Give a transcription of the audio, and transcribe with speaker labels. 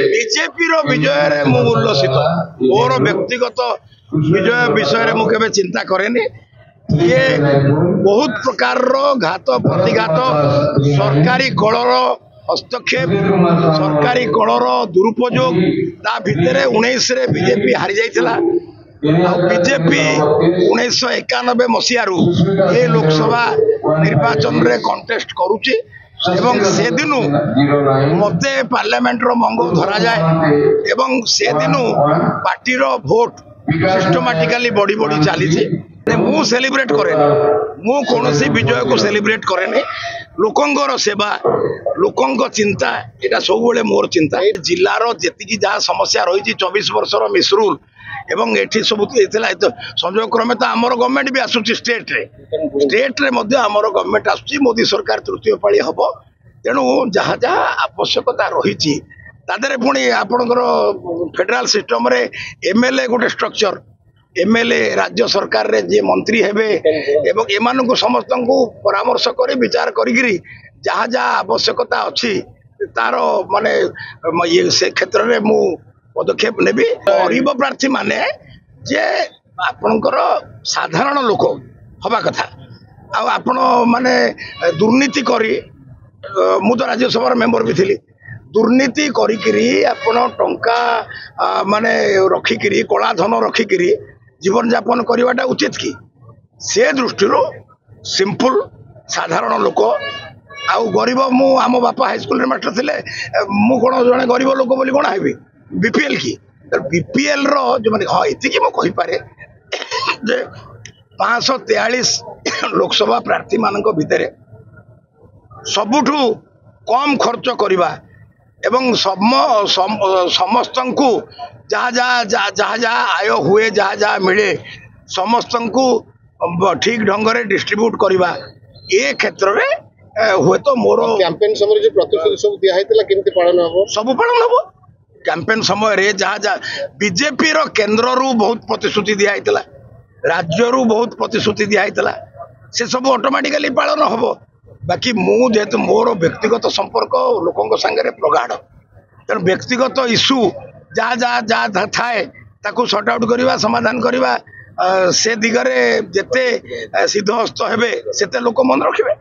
Speaker 1: BJP विजय रे मु उल्लसित मोर व्यक्तिगत विजय विषय मु केबे चिंता करेनी। ये बहुत प्रकार घात प्रतिघात सरकारी कलर हस्तक्षेप सरकारी कलर दुरुपयोग ता भितर 19 रे बीजेपी हारी जाइथिला। बीजेपी 1991 मसीहारू ये लोकसभा निर्वाचन रे कंटेस्ट करुची एवं से दिनु मते पार्लियामेंट रो मंग धरा जाए एवं से दिनु पार्टी रो वोट सिस्टमैटिकली बड़ी बड़ी चली मु सेलिब्रेट करे मु कोनोसी विजय को सेलिब्रेट करे लोकंगर सेवा लोकंग चिंता एटा सब बेले मोर चिंता। जिलार जेतिकी जहाँ समस्या रही 24 वर्षर मिसरूल एवं एठी सब संयोग क्रमे तो आमर गवर्नमेंट भी आसुची स्टेट रे मध्य आमर गवर्नमेंट आसुची मोदी सरकार तृतीय पाली हम तेणु जहाँ जहाँ आवश्यकता रही तादरे पुणी आपणकर फेडराल सिस्टम रे एमएलए गोटे स्ट्रक्चर एमएलए राज्य सरकार रे जे मंत्री हेबे एवं एमानकु समस्त को परामर्श करे विचार करी जहाँ जहाँ आवश्यकता अच्छी तार माने ये से क्षेत्र रे मु पदक्षेप नेबी। गरीब प्रार्थी माने जे आपणकर साधारण लोक हवा कथा आपण माने दुर्नीति करी मु तो राज्यसभा मेंबर भी थी दुर्नीति करी आपण टंका माने रखिकी कला धन रखिकी जीवन यापन करवाटा उचित कि से दृष्टि सिंपल साधारण लोक आउ गरीब मु आम बापा हाईस्कूल मास्टर थिले मु कौन जड़े गरीब लोक बोली कौन हेबी बीपीएल की बीपीएल रो जो माने हाँ ये मु कहि पारे जे 543 लोकसभा प्रार्थी मान भितर सबुठू कम खर्च करवा एवं समस्त को जहाँ जहाँ आय हुए जहाँ जहाँ मिले समस्त को ठीक ढंग से डिस्ट्रीब्यूट करवा ए क्षेत्र में हुए तो मोर
Speaker 2: कैंपेन समय जो प्रतिश्रुति सब दिया है केमती पालन हम
Speaker 1: सब पालन हम कैंपेन समय रे जहाँ जहाँ बीजेपी रो केंद्र रु बहुत प्रतिश्रुति दिया राज्य रु बहुत प्रतिश्रुति दिया से सब ऑटोमेटिकली पालन हम बाकी मु जेहेतु मोर व्यक्तिगत संपर्क लोकों संगे प्रगाढ़ तेणु व्यक्तिगत इश्यू जहाँ जहाँ जहाँ थाए ताकू सॉर्ट आउट करवा समाधान करवा से दिगरे जेते सिद्धहस्त हेबे सेते लोक मन रखिबे।